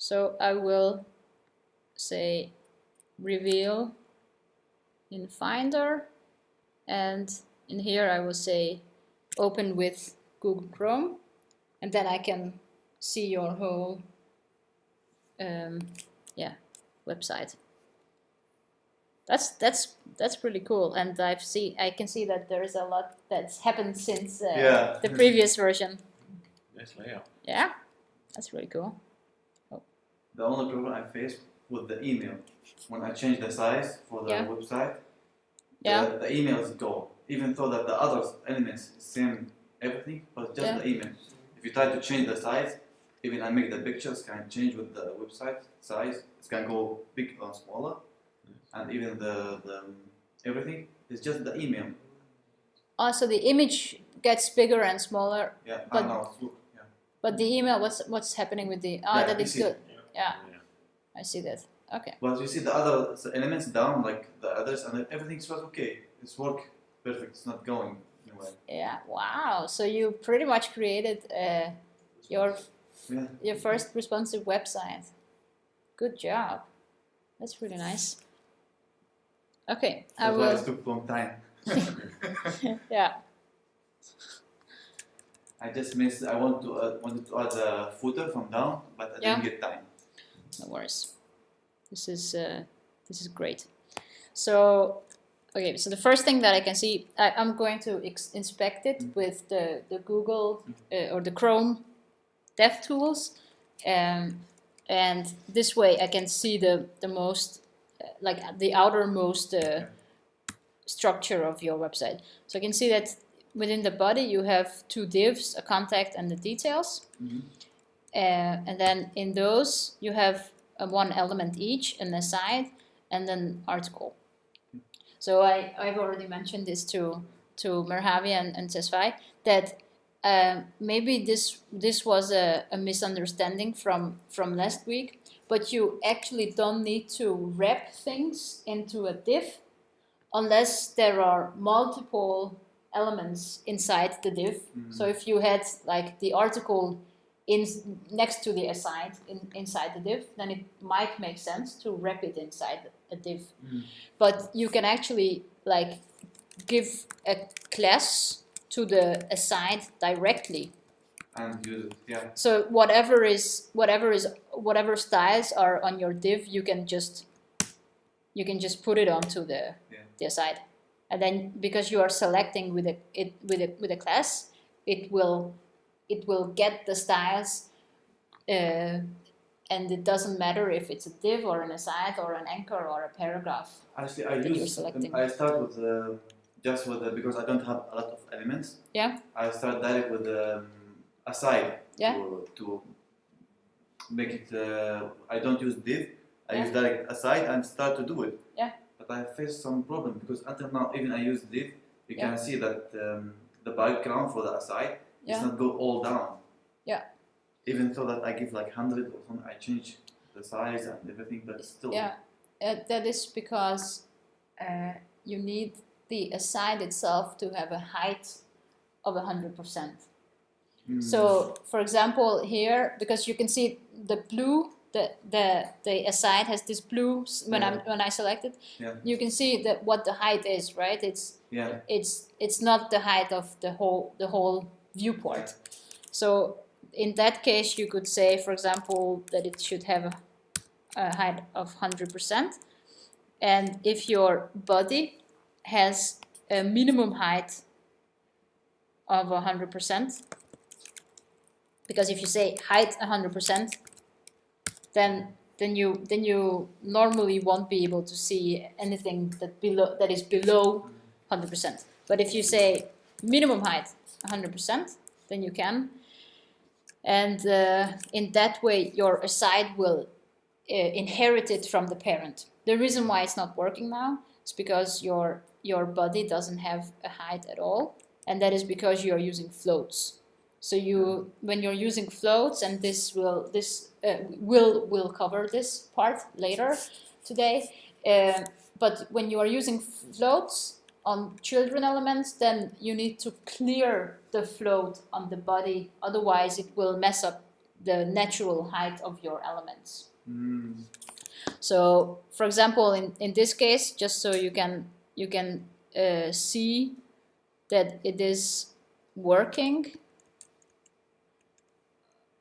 So I will say reveal in Finder, and in here I will say open with Google Chrome, and then I can see your whole website. That's pretty cool, and I can see that there is a lot that's happened since the previous version. Nice layout. Yeah, that's really cool. Oh. The only problem I faced with the email, when I changed the size for the website, the emails go, even though that the other elements same everything, but just the email. If you try to change the size, even I make the pictures can change with the website size. It can go big or smaller, and even the everything is just the email. Also, the image gets bigger and smaller. Yeah, but, I know. Yeah. But the email, what's happening with the? That is good. Yeah, I see that. Okay. But you see the other elements down, like the others, and everything's was okay. It's work perfect. It's not going anywhere. Yeah. Wow. So you pretty much created your first responsive website. Good job. That's really nice. Okay. That's why it took a long time. Yeah. I just missed. I wanted to add a footer from down, but I didn't get time. No worries. This is great. So, okay. So the first thing that I can see, I'm going to inspect it with the Google or the Chrome Dev Tools, and this way I can see the most like the outermost structure of your website. So I can see that within the body you have two divs, a contact and the details, and then in those you have one element each, an aside, and then article. So I've already mentioned this to Merhavi and Tesfai that maybe this was a misunderstanding from last week, but you actually don't need to wrap things into a div unless there are multiple elements inside the div. So if you had like the article next to the aside inside the div, then it might make sense to wrap it inside a div. But you can actually like give a class to the aside directly. And use it, yeah. So whatever styles are on your div, you can just put it onto the aside, and then because you are selecting with a class, it will get the styles, and it doesn't matter if it's a div or an aside or an anchor or a paragraph. Actually, I start with because I don't have a lot of elements. Yeah. I start direct with aside. Yeah. To make it. I don't use div. I use direct aside and start to do it. Yeah. But I faced some problem because until now, even I use div, you can see that the background for the aside does not go all down. Yeah. Even though that I give like 100 or something, I change the size and everything, but still. Yeah, that is because you need the aside itself to have a height of 100%. So, for example, here, because you can see the blue, the aside has this blue when I select it. Yeah. You can see that what the height is, right? It's not the height of the whole viewport. So in that case, you could say, for example, that it should have a height of 100%, and if your body has a minimum height of 100%. Because if you say height 100%, then you normally won't be able to see anything that is below 100%. But if you say minimum height 100%, then you can. And in that way, your aside will inherit it from the parent. The reason why it's not working now is because your body doesn't have a height at all, and that is because you are using floats. So when you're using floats, and this will cover this part later today. But when you are using floats on children elements, then you need to clear the float on the body. Otherwise, it will mess up the natural height of your elements. Mm. So, for example, in this case, just so you can see that it is working.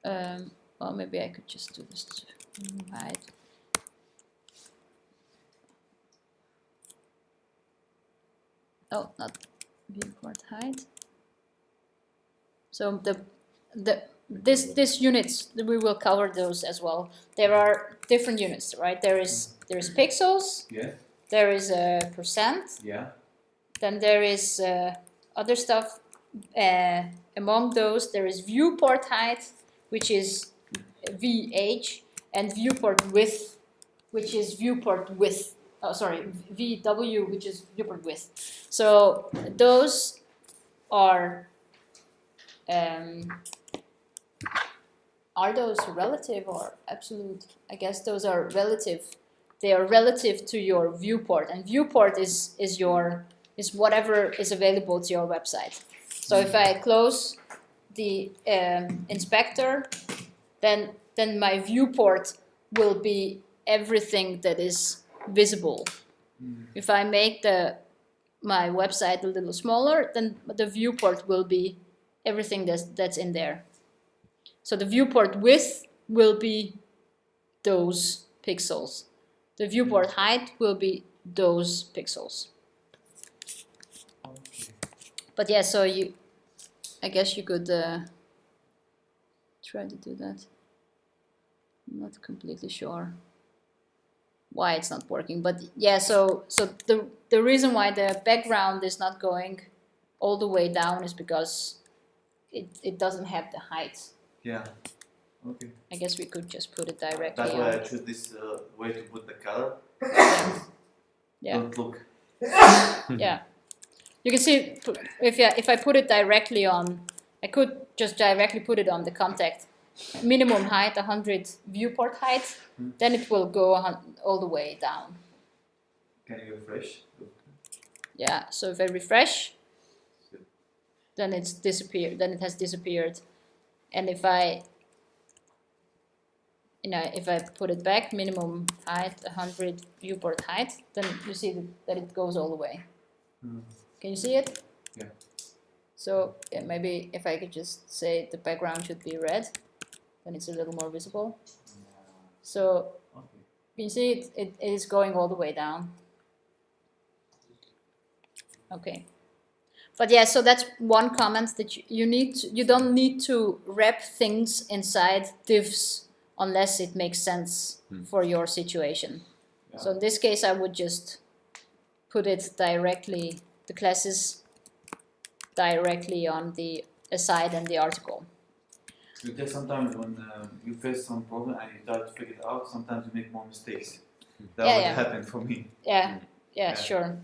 Well, maybe I could just do this height. Oh, not viewport height. So this units, we will cover those as well. There are different units, right? There's pixels. Yeah. There is a percent. Yeah. Then there is other stuff. Among those, there is viewport height, which is VH, and viewport width, which is viewport width. Oh, sorry, VW, which is viewport width. So those are those relative or absolute? I guess those are relative. They are relative to your viewport, and viewport is whatever is available to your website. So if I close the inspector, then my viewport will be everything that is visible. If I make my website a little smaller, then the viewport will be everything that's in there. So the viewport width will be those pixels. The viewport height will be those pixels. Okay. But yeah, so I guess you could try to do that. I'm not completely sure why it's not working, but yeah, so the reason why the background is not going all the way down is because it doesn't have the height. Yeah. Okay. I guess we could just put it directly. That's why I choose this way to put the color. Yeah. Don't look. Yeah. You can see if I put it directly on, I could just directly put it on the contact. Minimum height 100 viewport height, then it will go all the way down. Can you refresh? Yeah, so if I refresh, then it's disappeared. Then it has disappeared. And if I put it back, minimum height 100 viewport height, then you see that it goes all the way. Can you see it? Yeah. So yeah, maybe if I could just say the background should be red, then it's a little more visible. So you can see it is going all the way down. Okay. But yeah, so that's one comment that you don't need to wrap things inside divs unless it makes sense for your situation. Yeah. So in this case, I would just put it directly, the classes directly on the aside and the article. Because sometimes when you face some problem and you try to figure it out, sometimes you make more mistakes. That would happen for me. Yeah, sure.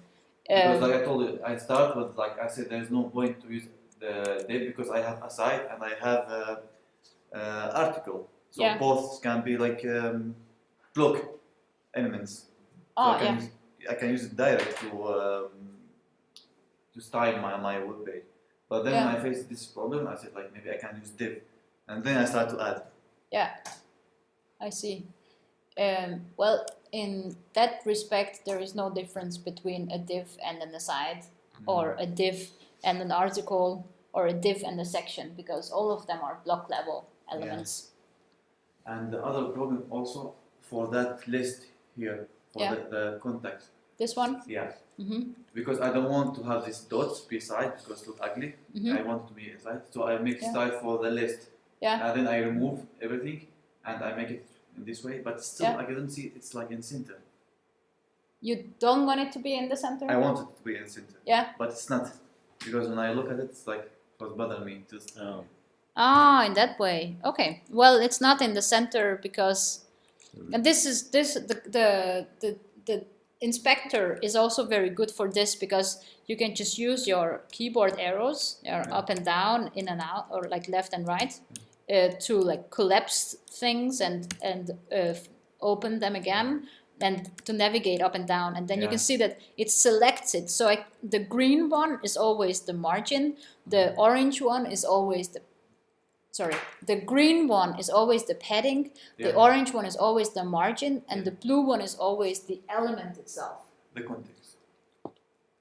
Because like I told you, I start with I said there's no point to use the div because I have aside and I have article. So both can be block elements. Oh, so I can use it direct to style my web page. But then when I faced this problem, I said maybe I can use div. And then I start to add. Yeah, I see. Well, in that respect, there is no difference between a div and an aside, or a div and an article, or a div and a section, because all of them are block level elements. Yeah. And the other problem also for that list here, for the contacts. This one? Yeah. Because I don't want to have these dots beside because it looks ugly. I want it to be aside. So I make style for the list. Yeah. And then I remove everything and I make it in this way, but still I can see it's in center. You don't want it to be in the center? I want it to be in center. Yeah. But it's not. Because when I look at it, it's it was bothering me. Ah, in that way. Okay. Well, it's not in the center because, and the inspector is also very good for this because you can just use your keyboard arrows, up and down, in and out, or left and right. To collapse things and open them again and to navigate up and down, and then you can see that it selects it. So the green one is always the margin, the orange one is always sorry, the green one is always the padding, the orange one is always the margin, and the blue one is always the element itself. The context.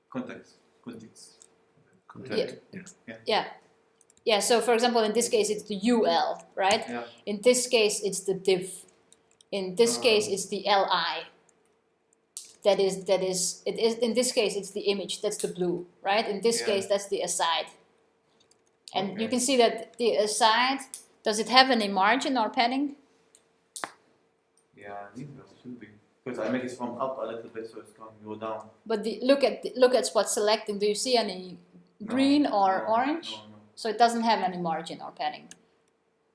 Context. Yeah, so for example, in this case, it's the UL, right? Yeah. In this case, it's the div. In this case, it's the LI. In this case, it's the image, that's the blue, right? In this case, that's the aside. And you can see that the aside, does it have any margin or padding? Yeah, I think that should be. Because I make it from up a little bit, so it's going to go down. But look at spot selecting. Do you see any green or orange? No. So it doesn't have any margin or padding.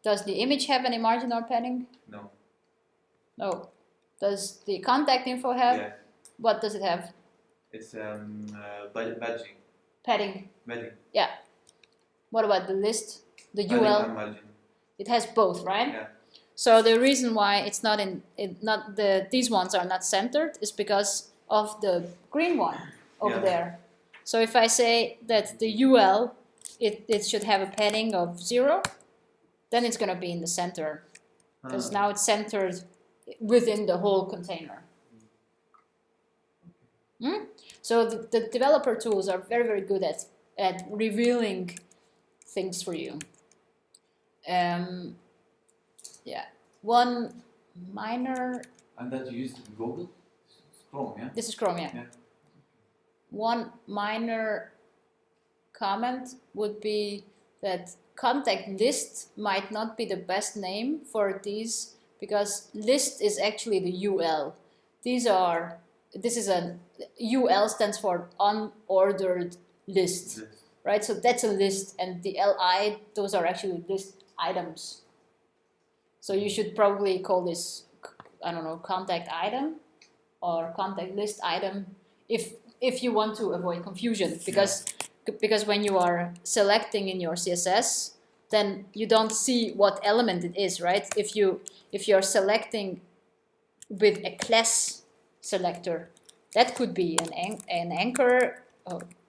Does the image have any margin or padding? No. No. Does the contact info have? Yeah. What does it have? It's badging. Padding. Badging. Yeah. What about the list? The Padding UL? and margin. It has both, right? Yeah. So the reason why it's not these ones are not centered is because of the green one over there. So if I say that the UL it should have a padding of 0, then it's going to be in the center, because now it's centered within the whole container. So the developer tools are very, very good at revealing things for you. Yeah, one minor. And that you used in Google? It's Chrome, yeah? This is Chrome, yeah. One minor comment would be that contact list might not be the best name for these, because list is actually the UL. This is a UL stands for unordered list, right? So that's a list, and the LI, those are actually list items. So you should probably call this, I don't know, contact item or contact list item if you want to avoid confusion, because when you are selecting in your CSS, then you don't see what element it is, right? If you're selecting with a class selector, that could be an anchor,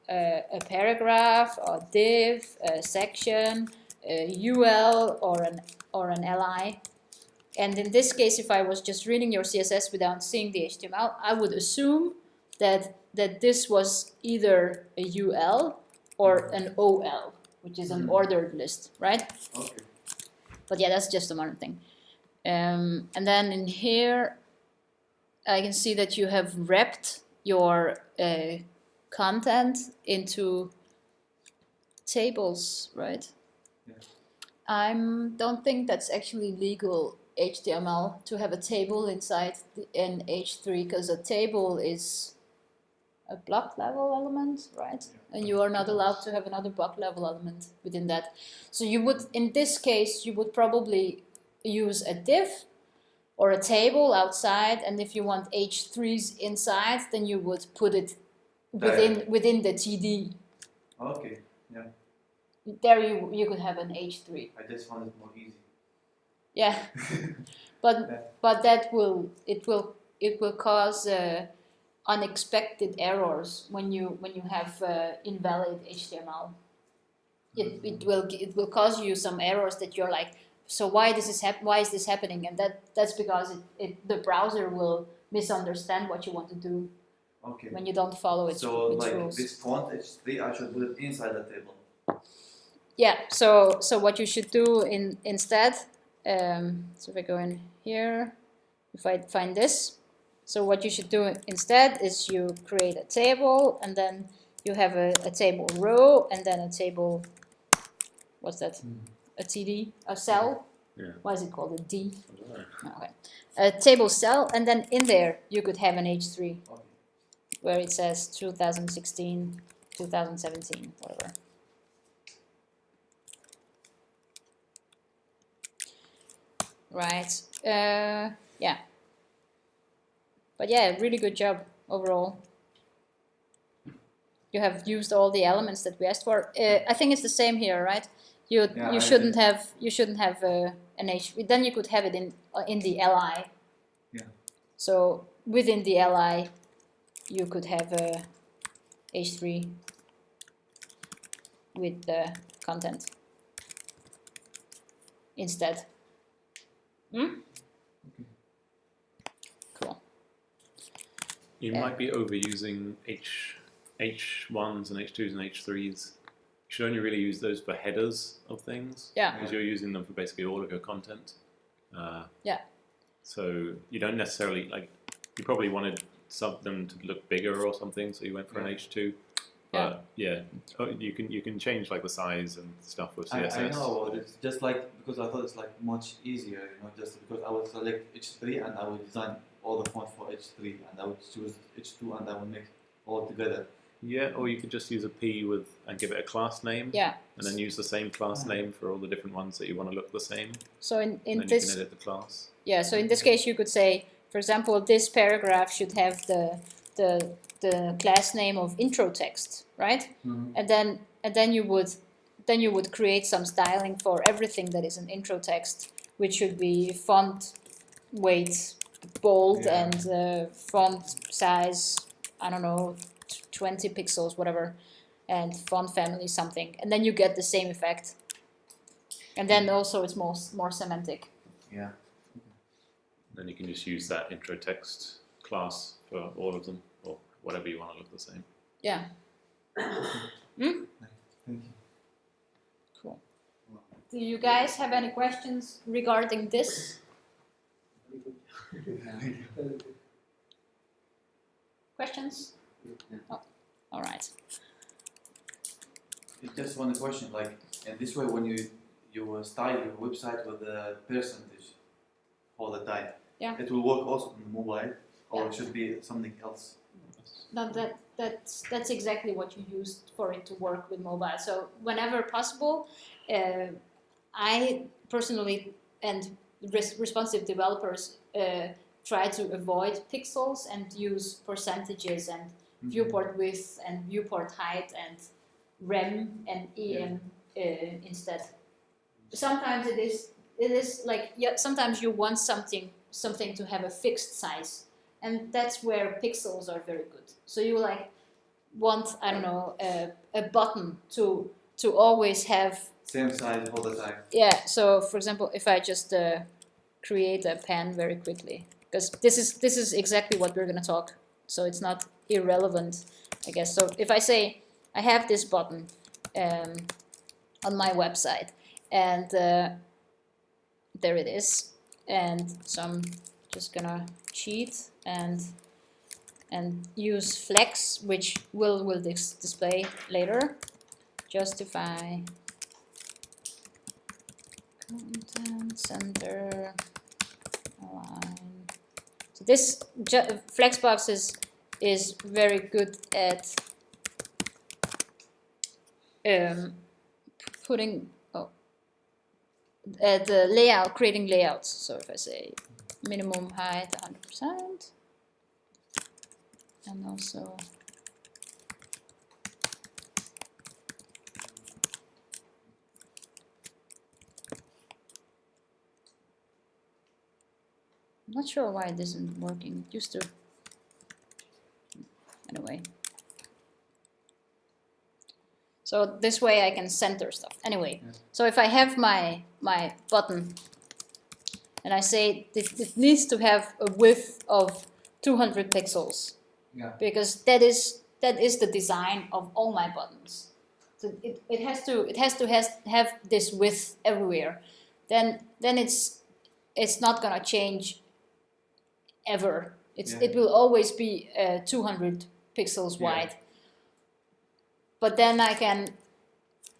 a paragraph, a div, a section, a UL, or an LI. And in this case, if I was just reading your CSS without seeing the HTML, I would assume that this was either a UL or an OL, which is an ordered list, right? Okay. But yeah, that's just another thing. And then in here, I can see that you have wrapped your content into tables, right? Yeah. I don't think that's actually legal HTML to have a table inside an H3, because a table is a block level element, right? Yeah. And you are not allowed to have another block level element within that. So you would, in this case, you would probably use a div or a table outside, and if you want H3s inside, then you would put it within the TD. Okay, yeah. There you could have an H3. I just found it more easy. Yeah, but that will cause unexpected errors when you have invalid HTML. It will cause you some errors that you're like, so why is this happening? And that's because the browser will misunderstand what you want to do. Okay. When you don't follow its rules. So this font H3, I should put it inside the table. Yeah. So what you should do instead. So if I go in here, if I find this, so what you should do instead is you create a table, and then you have a table row, and then a table, what's that? A TD, a cell? Yeah. Why is it called a D? Okay. A table cell, and then in there you could have an H3, where it says 2016, 2017, whatever. Right. Yeah. But yeah, really good job overall. You have used all the elements that we asked for. I think it's the same here, right? You shouldn't have an H. Then you could have it in the LI. Yeah. So within the LI, you could have a H3 with the content. instead. Hmm? Cool. You might be overusing H1s and H2s and H3s. You should only really use those for headers of things. Yeah. Because you're using them for basically all of your content. Yeah. So you don't necessarily, like, you probably wanted them to look bigger or something, so you went for an H2. But yeah, you can change like the size and stuff with CSS. I know, it's just like, because I thought it's like much easier, you know, just because I would select H3 and I would design all the font for H3 and I would choose H2 and I would make all together. Yeah, or you could just use a P and give it a class name. Yeah. And then use the same class name for all the different ones that you want to look the same. So in and then this, you can edit the class. Yeah. So in this case, you could say, for example, this paragraph should have the class name of intro text, right? Mm-hmm. And then you would create some styling for everything that is an intro text, which should be font weight bold and font size, I don't know, 20 pixels, whatever, and font family something, and then you get the same effect. And then also it's more semantic. Yeah. Then you can just use that intro text class for all of them, or whatever you want to look the same. Yeah. Thank you. Cool. Do you guys have any questions regarding this? Questions? Oh, all right. It's just one question, like, in this way, when you style your website with the percentage all the time, it will work also on mobile, or it should be something else. No, that's exactly what you used for it to work with mobile. So whenever possible, I personally and responsive developers try to avoid pixels and use percentages and viewport width and viewport height and rem and em instead. Sometimes it is like sometimes you want something to have a fixed size, and that's where pixels are very good. So you want, I don't know, a button to always have same size all the time. Yeah. So for example, if I just create a pen very quickly, because this is exactly what we're gonna talk, so it's not irrelevant, I guess. So if I say I have this button on my website, and there it is, and so I'm just gonna cheat and use flex, which will display later. Justify content center align. So this Flexbox is very good at putting at the layout, creating layouts. So if I say minimum height 100%, and also I'm not sure why it isn't working. It used to. Anyway. So this way I can center stuff. Anyway, so if I have my button and I say it needs to have a width of 200 pixels, because that is the design of all my buttons. So it has to have this width everywhere. Then it's not gonna change ever. It will always be 200 pixels wide. But then I can,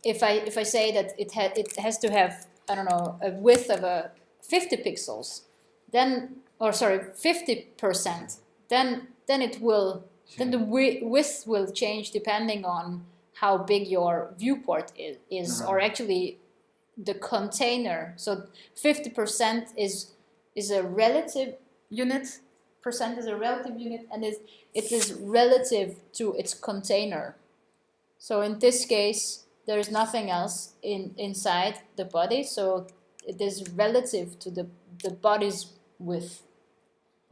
if I say that it has to have, I don't know, a width of 50 pixels, then, or sorry, 50%, then it will, then the width will change depending on how big your viewport is or actually the container. So 50% is a relative unit. Percent is a relative unit, and it is relative to its container. So in this case, there is nothing else inside the body, so it is relative to the body's width.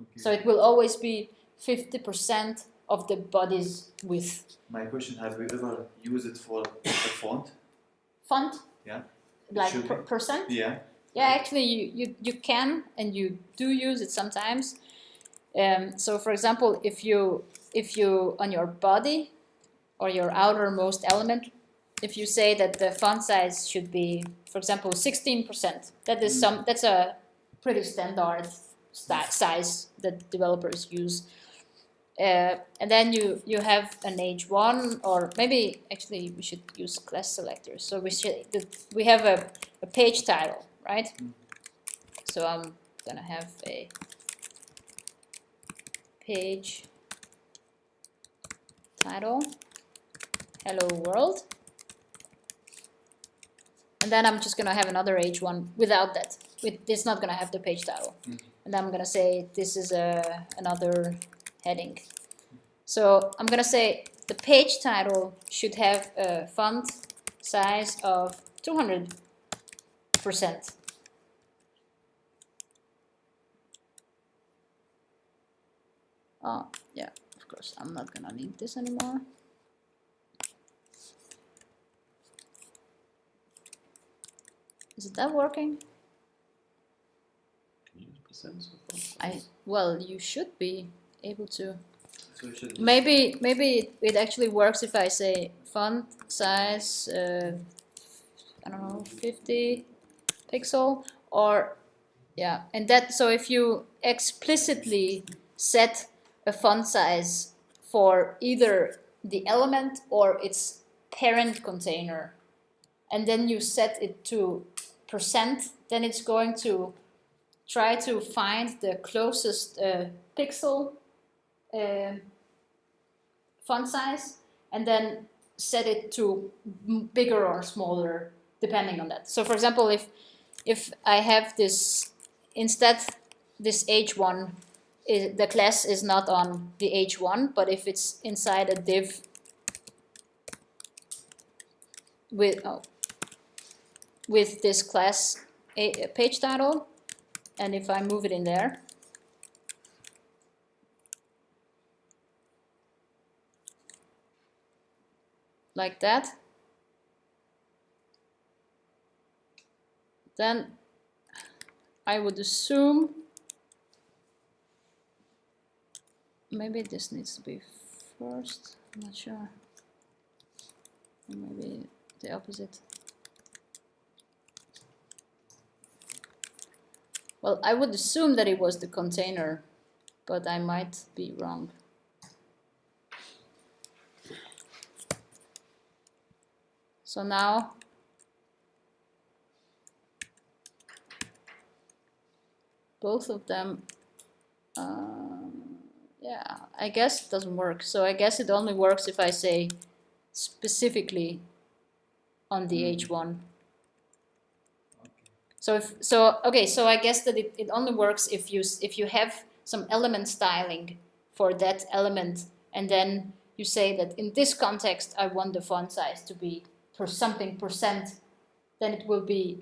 Okay. So it will always be 50% of the body's width. My question: have you ever used it for a font? Font? Yeah. Like percent? Yeah. Yeah, actually, you can and you do use it sometimes. So, for example, if you on your body or your outermost element, if you say that the font size should be, for example, 16%, that is that's a pretty standard size that developers use. And then you have an H1, or maybe actually we should use class selectors. So we have a page title, right? So I'm gonna have a page title, hello world. And then I'm just gonna have another H1 without that. It's not gonna have the page title. And I'm gonna say this is another heading. So I'm gonna say the page title should have a font size of 200%. Oh, yeah, of course, I'm not gonna need this anymore. Is that working? Can you use percent or font? Well, you should be able to. So Maybe it actually works if I say font size, I don't know, 50 pixel, or yeah, and that, so if you explicitly set a font size for either the element or its parent container, and then you set it to %, then it's going to try to find the closest pixel font size, and then set it to bigger or smaller depending on that. So for example, if I have this, instead this H1, the class is not on the H1, but if it's inside a div with this class page title, and if I move it in there, like that, then I would assume maybe this needs to be first, I'm not sure, or maybe the opposite. Well, I would assume that it was the container, but I might be wrong. So now both of them, yeah, I guess it doesn't work. So I guess it only works if I say specifically on the H1. So so I guess that it only works if you have some element styling for that element, and then you say that in this context I want the font size to be something %, then it will be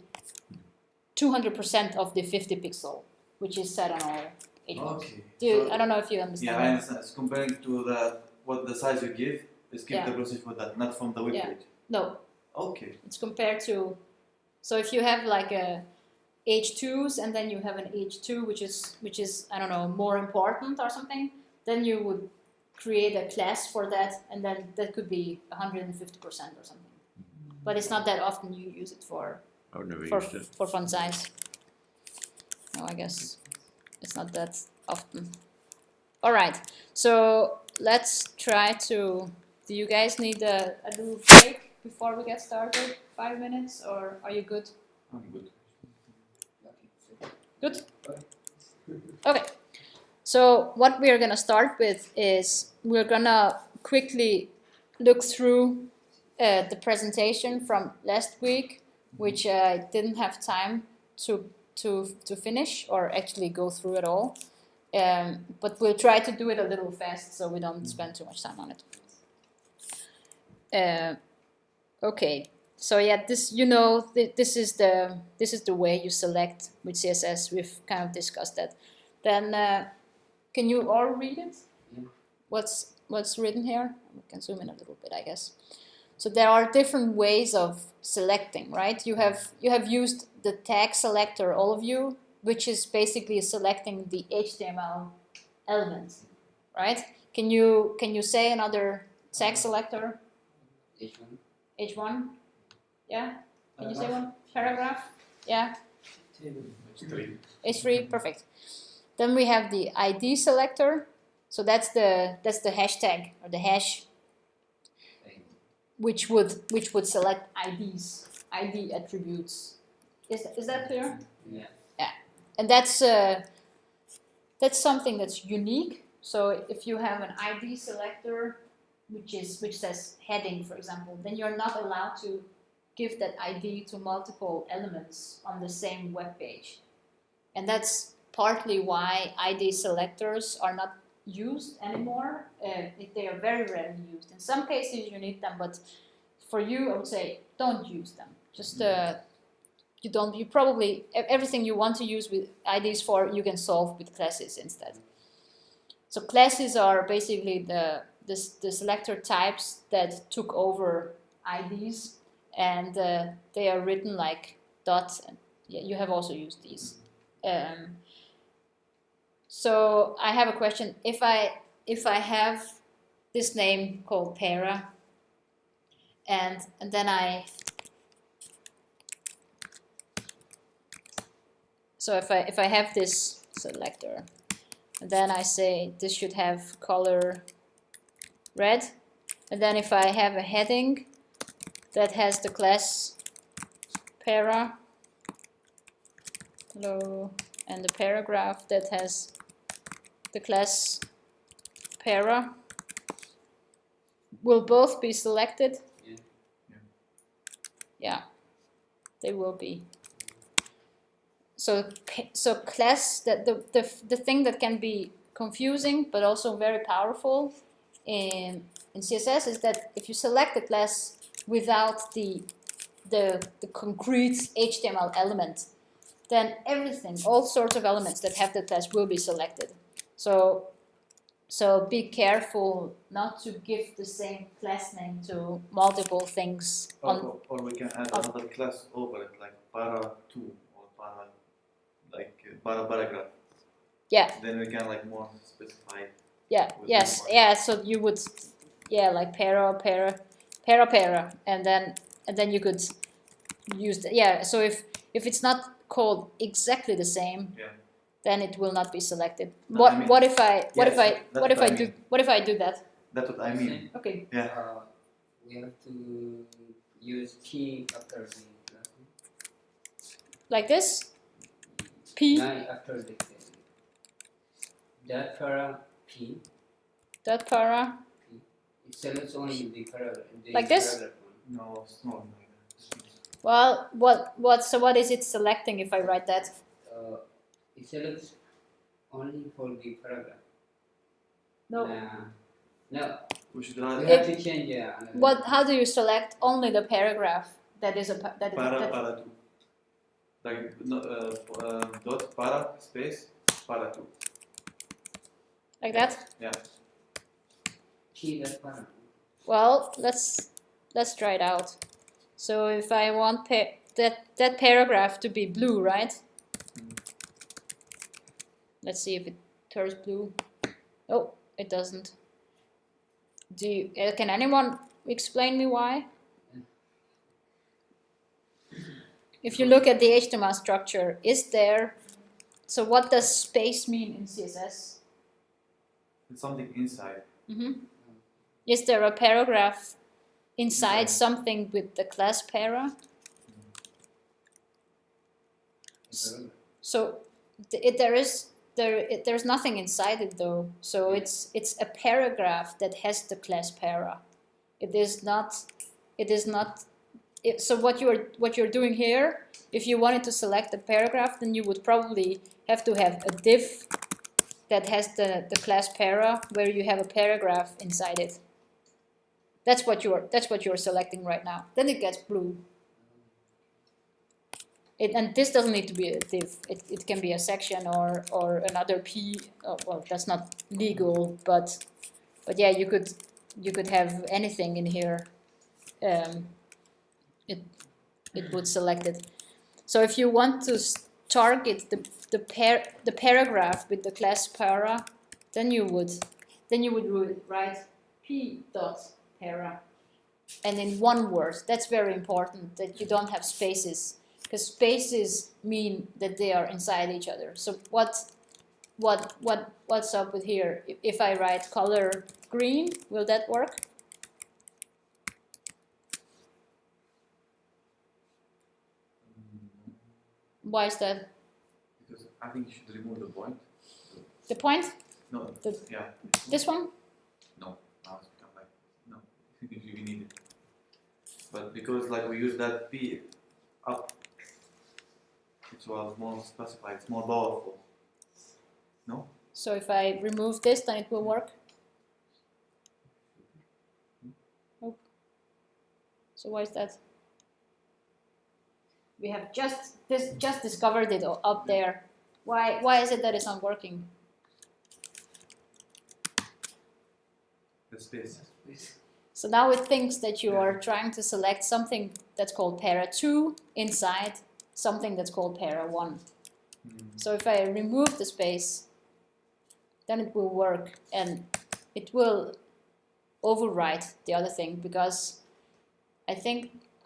200% of the 50 pixel, which is set on all H1s. Okay. I don't know if you understand. Yeah, I understand. It's comparing to what the size you give is keep the process for that, not from the web page. No. Okay. It's compared to, so if you have like a H2s and then you have an H2 which is I don't know, more important or something, then you would create a class for that, and then that could be 150% or something. But it's not that often you use it for font size. No, I guess it's not that often. All right, so let's try to. Do you guys need a little break before we get started? 5 minutes, or are you good? I'm good. Good? Okay. So what we're gonna start with is we're gonna quickly look through the presentation from last week, which I didn't have time to finish or actually go through at all. But we'll try to do it a little fast so we don't spend too much time on it. Okay, so yeah, this this is the way you select with CSS. We've kind of discussed that. Then can you all read it? Yeah. What's written here? We can zoom in a little bit, I guess. So there are different ways of selecting, right? You have used the tag selector, all of you, which is basically selecting the HTML elements, right? Can you say another tag selector? H1. H1, yeah. Can you say one? Paragraph, yeah. H3. H3, perfect. Then we have the ID selector. So that's the hashtag or the hash, which would select IDs, ID attributes. Is that clear? Yeah. Yeah, and that's something that's unique. So if you have an ID selector, which says heading, for example, then you're not allowed to give that ID to multiple elements on the same web page, and that's partly why ID selectors are not used anymore. They are very rarely used. In some cases you need them, but for you I would say don't use them. Just you probably everything you want to use with IDs for you can solve with classes instead. So classes are basically the selector types that took over IDs, and they are written like dots. And yeah, you have also used these. So I have a question. If I have this name called para, and then if I have this selector, and then I say this should have color red, and then if I have a heading that has the class para, hello, and the paragraph that has the class para, will both be selected? Yeah, they will be. So class, the thing that can be confusing but also very powerful in CSS is that if you select the class without the concrete HTML element, then everything, all sorts of elements that have the class will be selected. So be careful not to give the same class name to multiple things. Or we can add another class over it, like para2 or para, like para paragraph. Yeah. Then we can like more specify. Yeah. Yes. Yeah. So you would, yeah, like para, and then you could use the, yeah. So if it's not called exactly the same, yeah, then it will not be selected. No, What I mean, what if I mean. what if I do that? That's what I mean. Okay. Yeah. We have to use P after the class. Like this. P. No, after the that para P. That para. P. It selects only the paragraph. Like this? No, it's not like that. Well, what is it selecting if I write that? It selects only for the paragraph. No. No. We should We write have to change. Yeah. What? How do you select only the paragraph that is para2. Like dot para space para2. like that? Yeah. P that para. Well, let's try it out. So if I want that paragraph to be blue, right? Let's see if it turns blue. Oh, it doesn't. Can anyone explain me why? If you look at the HTML structure, so what does space mean in CSS? It's something inside. Is there a paragraph inside something with the class para? So there's nothing inside it though. So it's a paragraph that has the class para. It is not. So what you're doing here, if you wanted to select a paragraph, then you would probably have to have a div that has the class para, where you have a paragraph inside it. That's what you're selecting right now. Then it gets blue. And this doesn't need to be a div. It can be a section or another P. Oh, well, that's not legal, but yeah, you could have anything in here. it would select it. So if you want to target the paragraph with the class para, then you would write p dot para, and in one word. That's very important that you don't have spaces, because spaces mean that they are inside each other. So what's up with here? If I write color green, will that work? Why is that? Because I think you should remove the point. The point? No. Yeah. This one? No. Now it's become like no. You need it. But because like we use that p up, it was more specified. It's more powerful. No. So if I remove this, then it will work. Oh. So why is that? We have just discovered it up there. Why is it that it's not working? The space. So now it thinks that you are trying to select something that's called para 2 inside something that's called para 1. So if I remove the space, then it will work, and it will overwrite the other thing, because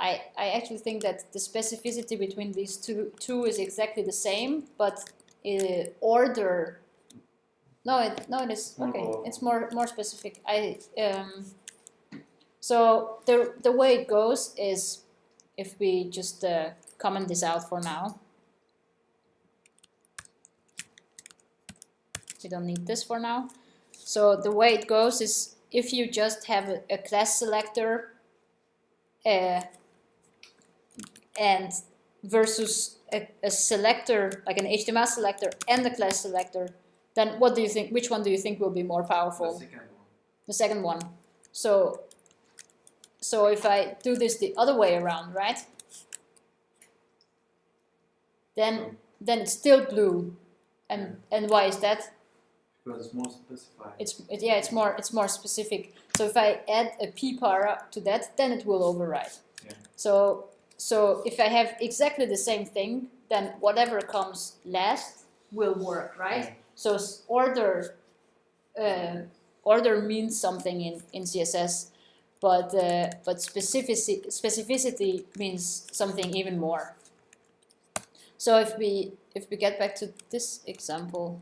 I actually think that the specificity between these two is exactly the same, but order. No, it is okay. It's more specific. So the way it goes is, if we just comment this out for now. We don't need this for now. So the way it goes is, if you just have a class selector and versus a selector, like an HTML selector and a class selector, then what do you think? Which one do you think will be more powerful? The second one. The second one. So if I do this the other way around, right? Then it's still blue, and why is that? Because it's more specified. It's more specific. So if I add a p para to that, then it will override. Yeah. So if I have exactly the same thing, then whatever comes last will work, right? Yeah. So order means something in CSS, but specificity means something even more. So if we get back to this example,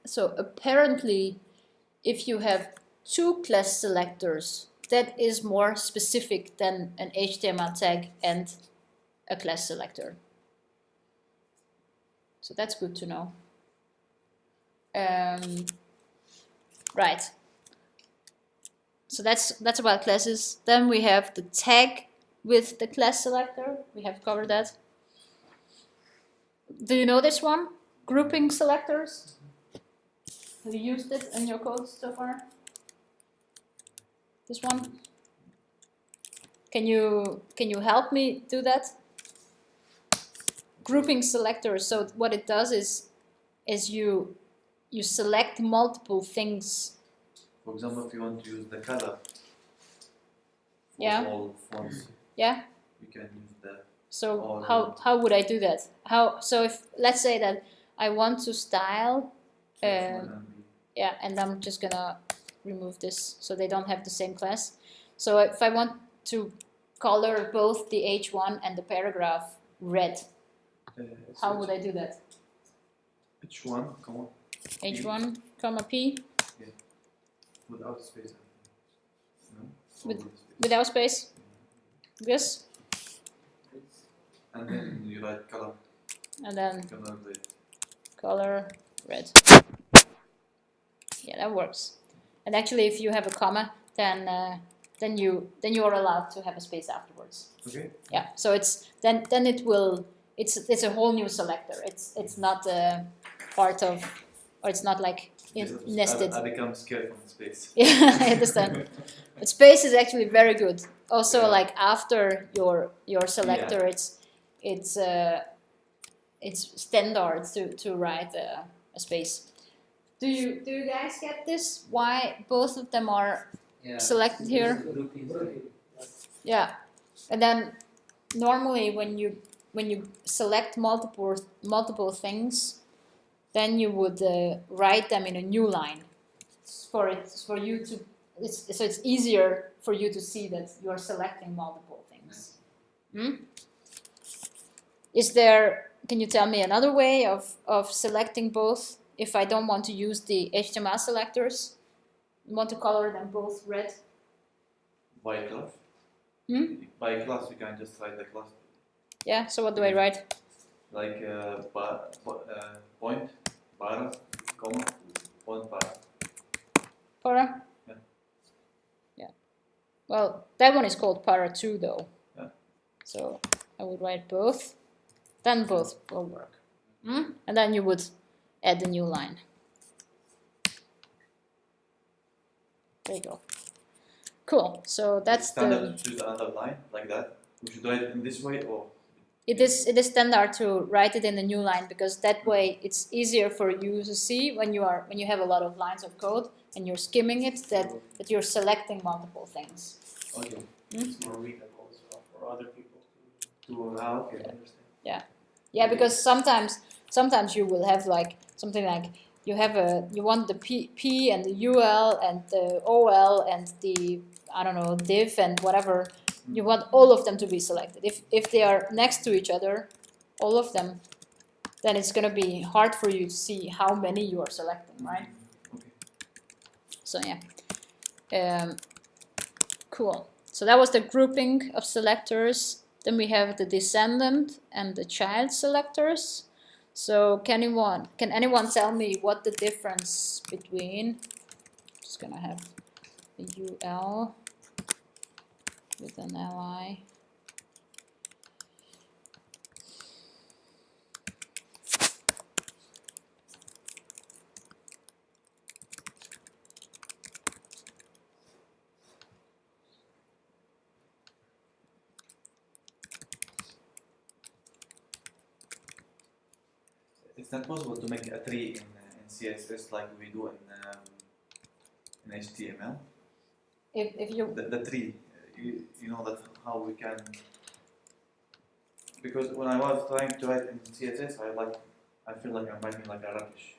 so apparently, if you have two class selectors, that is more specific than an HTML tag and a class selector. So that's good to know. Right. So that's about classes. Then we have the tag with the class selector. We have covered that. Do you know this one? Grouping selectors. Have you used it in your code so far? This one? Can you help me do that? Grouping selectors. So what it does is you select multiple things. For example, if you want to use the color for all fonts, yeah, you can use that. So how would I do that? So if, let's say that I want to style, yeah, and I'm just gonna remove this so they don't have the same class. So if I want to color both the H1 and the paragraph red, how would I do that? H1, come on. H1, comma P. Yeah. Without space. No? Without space. Yes. And then you write color. And then color red. Yeah, that works. And actually, if you have a comma, then you are allowed to have a space afterwards. Okay. Yeah. So it's then it will. It's a whole new selector. It's not part of, or it's not like nested. I become scared from space. Yeah, I understand. But space is actually very good. Also, like after your selector, it's standard to write a space. Do you guys get this? Why both of them are Yeah. selected here? Grouping, right? Yeah, and then normally when you select multiple things, then you would write them in a new line. So it's easier for you to see that you are selecting multiple things. Can you tell me another way of selecting both if I don't want to use the HTML selectors? I want to color them both red. By class. By class, you can just write the class. Yeah, so what do I write? Like point, para, comma, point, para. Para? Yeah. Yeah. Well, that one is called para 2 though. Yeah. So I would write both. Then both will work. And then you would add the new line. There you go. Cool. So that's standard to choose another line like that. We should write it in this way, or it is standard to write it in the new line because that way it's easier for you to see when you have a lot of lines of code and you're skimming it that you're selecting multiple things. okay. It's more readable as well for other people To okay. understand. Yeah, because sometimes you will have like something like you want the P and the UL and the OL and the div and whatever. You want all of them to be selected. If they are next to each other, all of them, then it's gonna be hard for you to see how many you are selecting, right? Okay. So yeah, cool. So that was the grouping of selectors. Then we have the descendant and the child selectors. So can anyone tell me what the difference between? I'm just gonna have a UL with an LI. It's not possible to make a tree in CSS like we do in HTML. If you The tree, you know that how we can. Because when I was trying to write in CSS, I feel like I'm writing like a rubbish.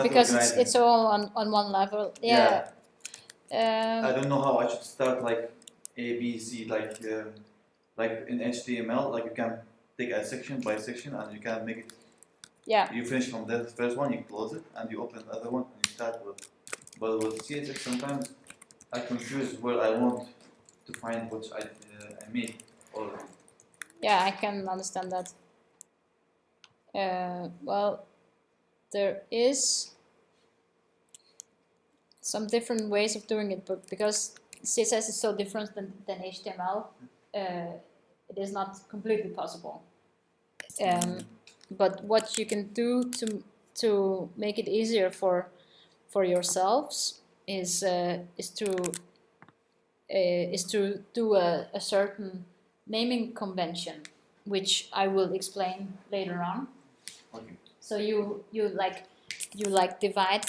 because it's all on one level. Yeah. I don't know how I should start like A, B, C, like in HTML, like you can take a section by section and you can make it. Yeah. You finish from the first one, you close it, and you open the other one, and you start with. But with CSS, sometimes I confuse where I want to find what I made already. Yeah, I can understand that. Well, there is some different ways of doing it, but because CSS is so different than HTML, it is not completely possible. But what you can do to make it easier for yourselves is to do a certain naming convention, which I will explain later on. Okay. So you divide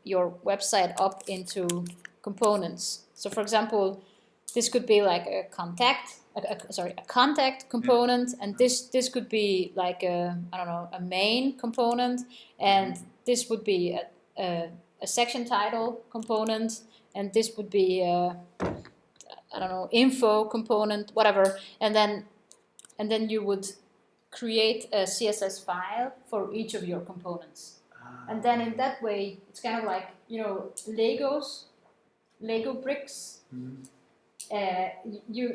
your website up into components. So for example, this could be like a contact component, and this could be like a main component, and this would be a section title component, and this would be info component, whatever, and then you would create a CSS file for each of your components, and then in that way it's kind of like Lego bricks. You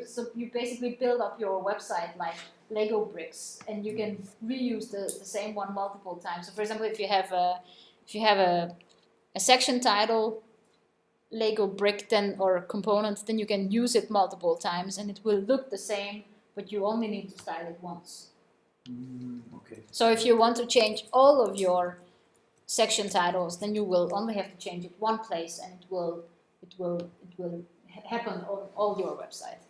basically build up your website like Lego bricks, and you can reuse the same one multiple times. So for example, if you have a section title Lego brick or component, then you can use it multiple times and it will look the same, but you only need to style it once. Okay. So if you want to change all of your section titles, then you will only have to change it one place, and it will happen on all your website.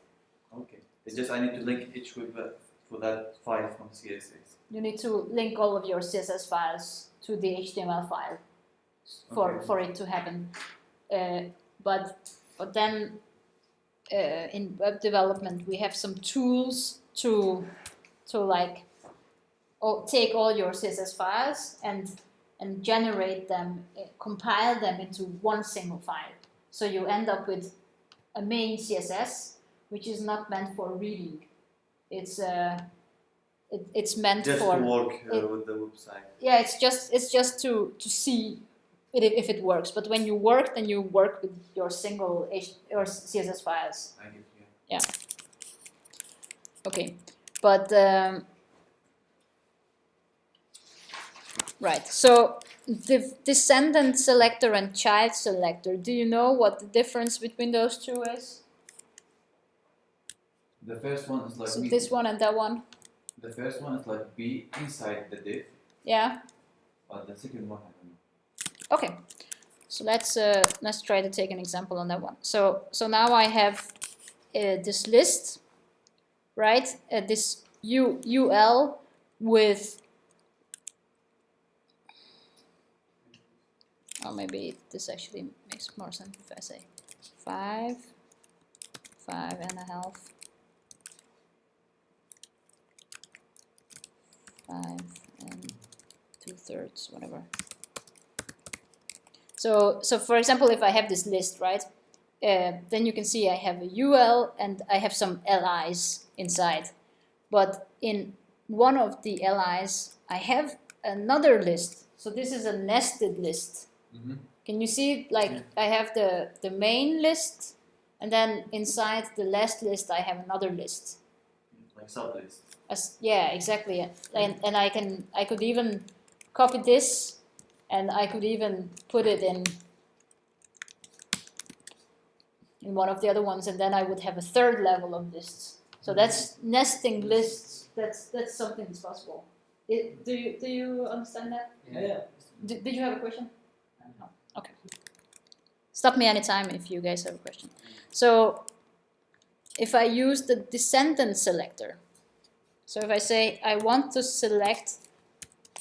Okay. It's just I need to link each with that file from CSS. You need to link all of your CSS files to the HTML file. for it to happen. But then in web development we have some tools to like take all your CSS files and generate them, compile them into one single file. So you end up with a main CSS, which is not meant for reading. It's meant just for to work with the website. Yeah, it's just to see if it works. But when you work, then you work with your single or CSS files. I get you. Yeah. Okay, but right. So the descendant selector and child selector. Do you know what the difference between those two is? The first one is like So this one and that one. The first one is like be inside the div, Yeah. but the second one I don't know. Okay. So let's try to take an example on that one. So now I have this list, right? This UL with. Or maybe this actually makes more sense if I say 5, 5.5, 5 and 2/3, whatever. So for example, if I have this list, right, then you can see I have a UL and I have some LIs inside. But in one of the LIs, I have another list. So this is a nested list. Mm-hmm. Can you see, like, I have the main list, and then inside the last list I have another list. Like sublist. Yeah, exactly. And I could even copy this, and I could even put it in one of the other ones, and then I would have a third level of lists. So that's nesting lists. That's something that's possible. Do you understand that? Yeah. Did you have a question? No. Okay. Stop me anytime if you guys have a question. So if I use the descendant selector, so if I say I want to select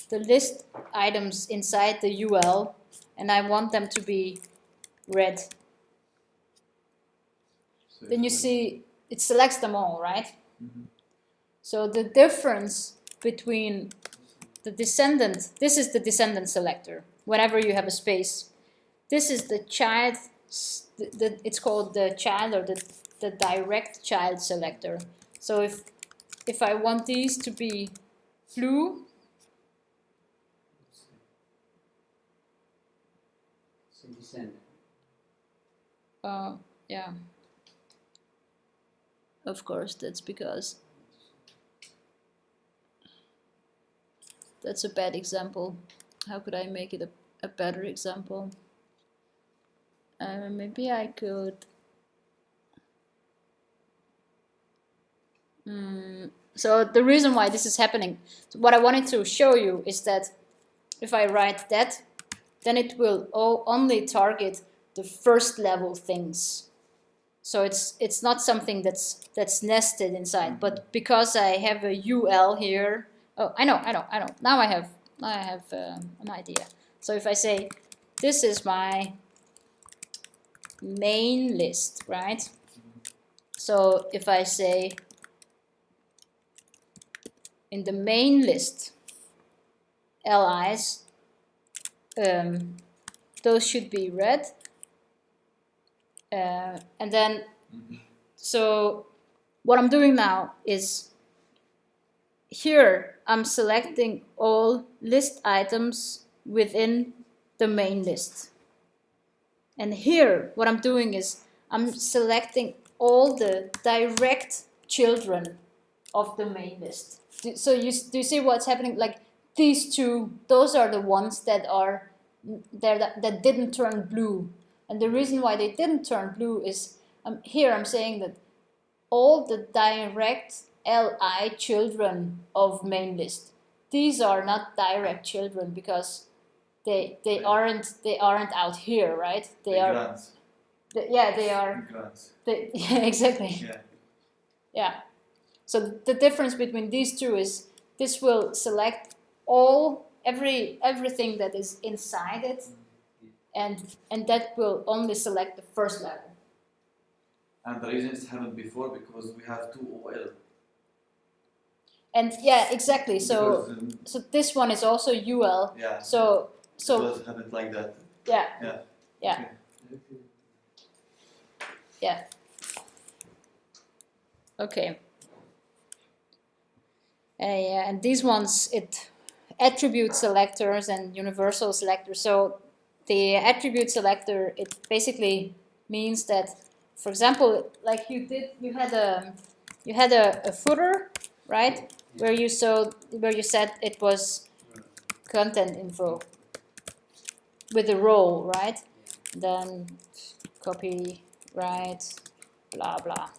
the list items inside the UL and I want them to be red, So then you it's see it selects them all, right? Mhm. So the difference between the descendant, this is the descendant selector, whenever you have a space. This is the child, it's called the child or the direct child selector. So if I want these to be blue, So descendant. yeah. Of course, that's because that's a bad example. How could I make it a better example? Maybe I could. So the reason why this is happening, what I wanted to show you is that if I write that, then it will only target the first level things. So it's not something that's nested inside. But because I have a UL here, oh, I know. Now I have an idea. So if I say this is my main list, right? So if I say in the main list, LIs, those should be red. And then, so what I'm doing now is here I'm selecting all list items within the main list. And here what I'm doing is I'm selecting all the direct children of the main list. So do you see what's happening? Like these two, those are the ones that are there that didn't turn blue. And the reason why they didn't turn blue is here I'm saying that all the direct LI children of main list, these are not direct children because they aren't out here, right? They are grants. They are Grants. yeah, exactly. Yeah. Yeah. So the difference between these two is this will select everything that is inside it, and that will only select the first level. And the reason it's happened before because we have two OL. And yeah, exactly. So Because, so this one is also UL. yeah. So Because it happened like that. yeah. Yeah. Yeah. Okay. Yeah. Okay. Yeah, and these ones, it attribute selectors and universal selectors. So the attribute selector, it basically means that, for example, like you had a footer, right? Where you said it was content info with a role, right? Then copyright, blah blah.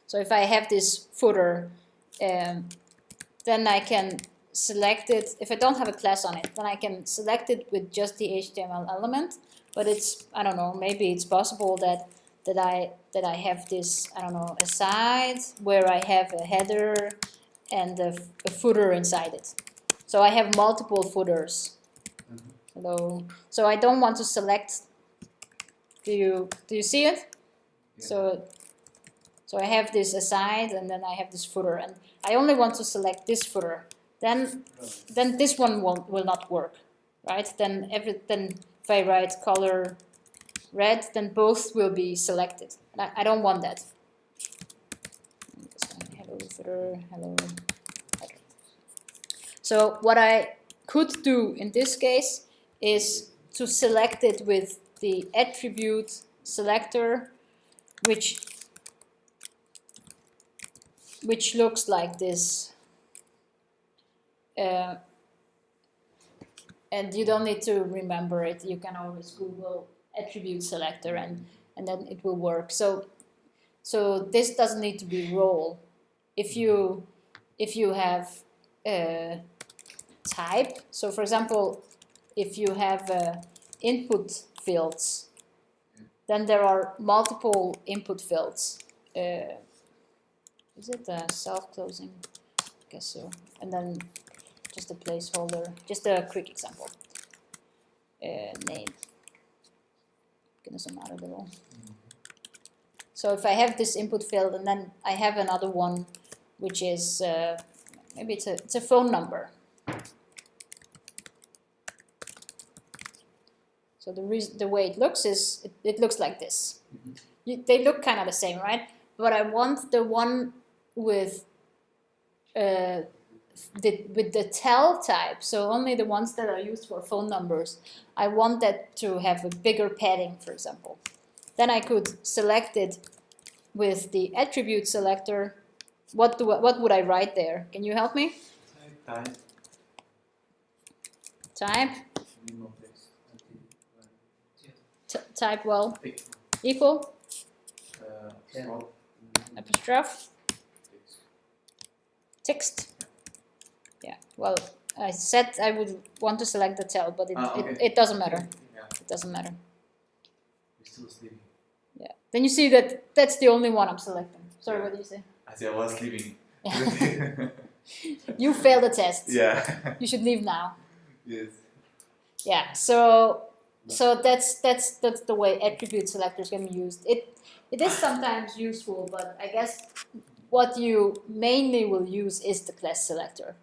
So if I have this footer, then I can select it. If I don't have a class on it, then I can select it with just the HTML element. But it's, I don't know, maybe it's possible that I have this, I don't know, a side where I have a header and a footer inside it. So I have multiple footers. So I don't want to select. Do you see it? Yeah. So I have this aside, and then I have this footer, and I only want to select this footer. Then this one will not work, right? Then if I write color red, then both will be selected. I don't want that. Hello footer, hello. Okay. So what I could do in this case is to select it with the attribute selector, which looks like this. And you don't need to remember it. You can always Google attribute selector and then it will work. So this doesn't need to be role. If you have type, so for example, if you have input fields, then there are multiple input fields. Is it self-closing? I guess so. And then just a placeholder, just a quick example. Name. Doesn't matter at all. So if I have this input field and then I have another one, which is maybe it's a phone number. So the way it looks is it looks like this. They look kind of the same, right? But I want the one with the tel type, so only the ones that are used for phone numbers. I want that to have a bigger padding, for example. Then I could select it with the attribute selector. What would I write there? Can you help me? Type. Type well. Equal. Apostrophe. Text. Yeah. Well, I said I would want to select the tel, but it doesn't matter. Yeah. It doesn't matter. We're still sleeping. Yeah. Then you see that that's the only one I'm selecting. Sorry, what did you say? I said I was sleeping. You failed the test. Yeah. You should leave now. Yes. Yeah. So that's the way attribute selectors can be used. It is sometimes useful, but I guess what you mainly will use is the class selector.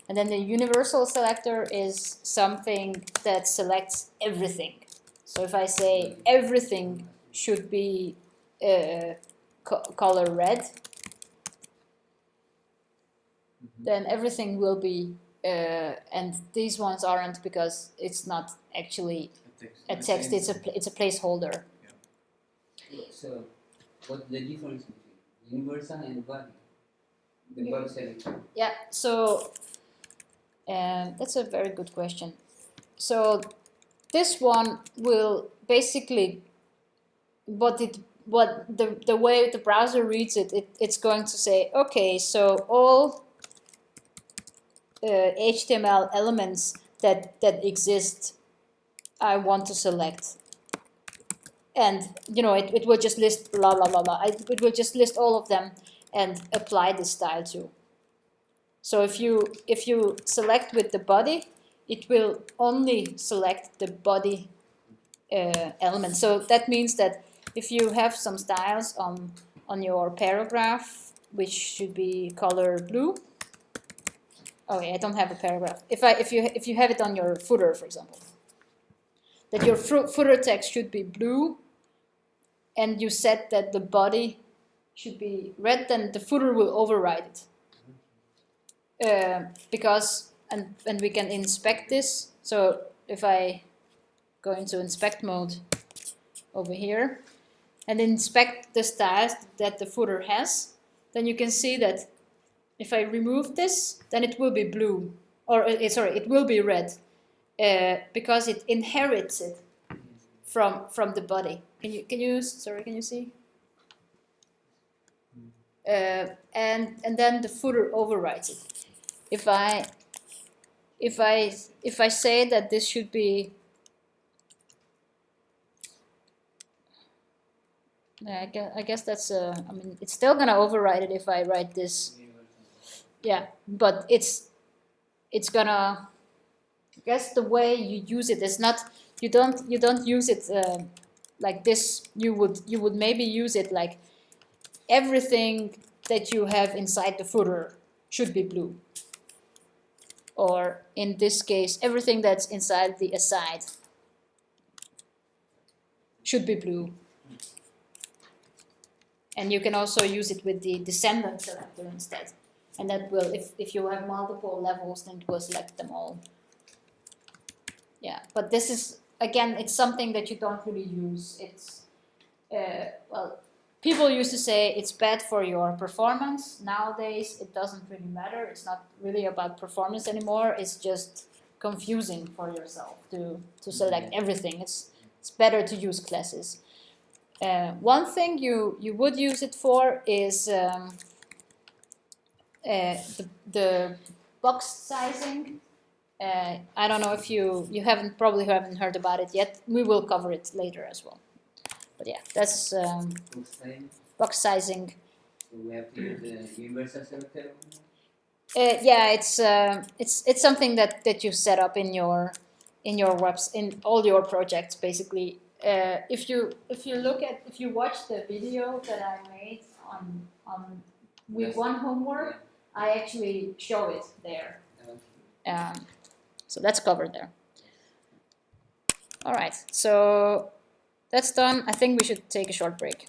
And then the universal selector is something that selects everything. So if I say everything should be color red, then everything will be, and these ones aren't because it's not actually a text, it's a placeholder. So, what's the difference between universal and body? The body selector. Yeah, so that's a very good question. So this one will basically, the way the browser reads it's going to say, okay, so all HTML elements that exist, I want to select. And it will just list blah blah blah blah. It will just list all of them and apply this style to. So if you select with the body, it will only select the body element. So that means that if you have some styles on your paragraph, which should be color blue. Oh, yeah, I don't have a paragraph. If you have it on your footer, for example, that your footer text should be blue, and you set that the body should be red, then the footer will override it. Because and we can inspect this. So if I go into inspect mode over here and inspect the styles that the footer has, then you can see that if I remove this, then it will be blue, or sorry, it will be red, because it inherits it from the body. Can you see? And then the footer overrides it. If I say that this should be, I guess that's I mean, it's still gonna override it if I write this. Yeah, but it's gonna, I guess the way you use it is not, you don't use it like this. You would maybe use it like everything that you have inside the footer should be blue, or in this case everything that's inside the aside should be blue. And you can also use it with the descendant selector instead. And that will, if you have multiple levels, then it will select them all. Yeah, but this is, again, it's something that you don't really use. It's, well, people used to say it's bad for your performance. Nowadays, it doesn't really matter. It's not really about performance anymore. It's just confusing for yourself to select everything. It's better to use classes. One thing you would use it for is the box sizing. I don't know if you probably haven't heard about it yet. We will cover it later as well. But yeah, that's box sizing. So we have to use the universal selector. Yeah, it's something that you set up in your webs, in all your projects basically. If you watch the video that I made on week 1 homework, I actually show it there. So that's covered there. All right, so that's done. I think we should take a short break.